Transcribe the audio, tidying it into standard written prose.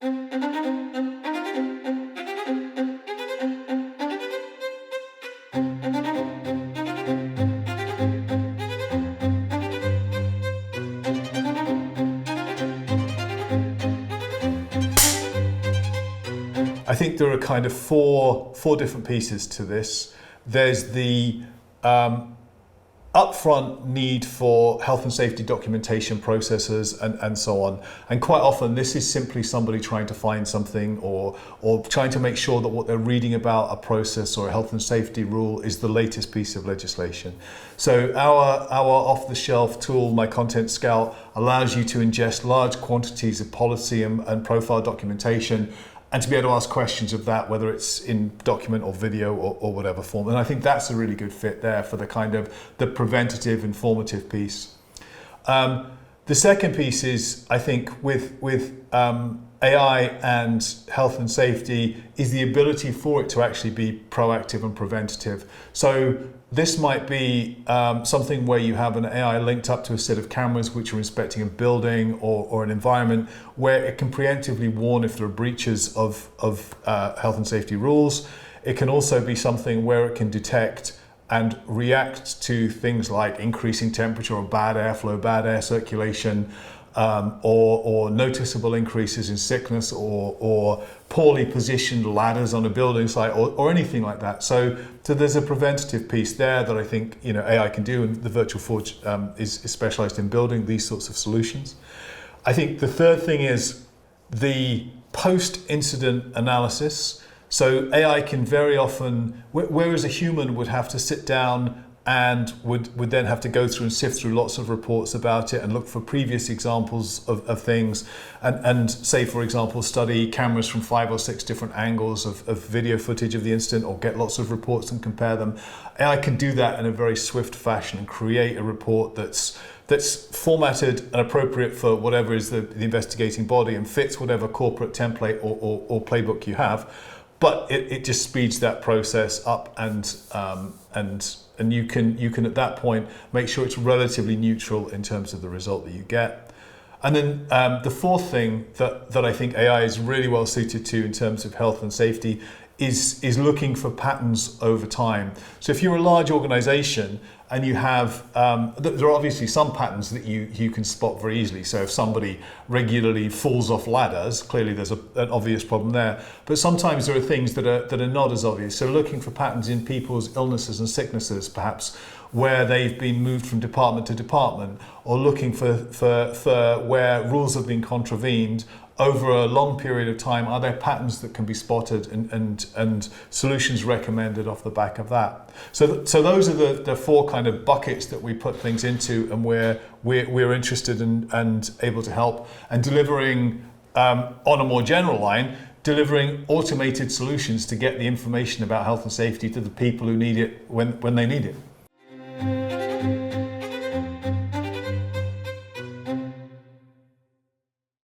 I think there are kind of four different pieces to this. There's the upfront need for health and safety documentation processes and so on. And quite often this is simply somebody trying to find something or trying to make sure that what they're reading about a process or a health and safety rule is the latest piece of legislation. So our off-the-shelf tool, MyContentScout, allows you to ingest large quantities of policy and profile documentation and to be able to ask questions of that, whether it's in document or video or whatever form. And I think that's a really good fit there for the kind of the preventative, informative piece. The second piece is, I think, with AI and health and safety is the ability for it to actually be proactive and preventative. So this might be something where you have an AI linked up to a set of cameras which are inspecting a building or an environment where it can preemptively warn if there are breaches of health and safety rules. It can also be something where it can detect and react to things like increasing temperature or bad airflow, bad air circulation, or noticeable increases in sickness or poorly positioned ladders on a building site or anything like that. So there's a preventative piece there that I think AI can do, and the Virtual Forge is specialized in building these sorts of solutions. I think the third thing is the post-incident analysis. So AI can very often, whereas a human would have to sit down and would then have to go through and sift through lots of reports about it and look for previous examples of things and say, for example, study cameras from 5 or 6 different angles of video footage of the incident or get lots of reports and compare them. AI can do that in a very swift fashion and create a report that's formatted and appropriate for whatever is the investigating body and fits whatever corporate template or playbook you have. But it just speeds that process up and you can at that point make sure it's relatively neutral in terms of the result that you get. And then the fourth thing that I think AI is really well suited to in terms of health and safety is looking for patterns over time. So if you're a large organization and you have, there are obviously some patterns that you can spot very easily. So if somebody regularly falls off ladders, clearly there's an obvious problem there. But sometimes there are things that are not as obvious. So looking for patterns in people's illnesses and sicknesses, perhaps, where they've been moved from department to department, or looking for where rules have been contravened over a long period of time. Are there patterns that can be spotted and solutions recommended off the back of that? So those are the four kind of buckets that we put things into, and where we're interested and able to help, and delivering on a more general line, delivering automated solutions to get the information about health and safety to the people who need it when they need it.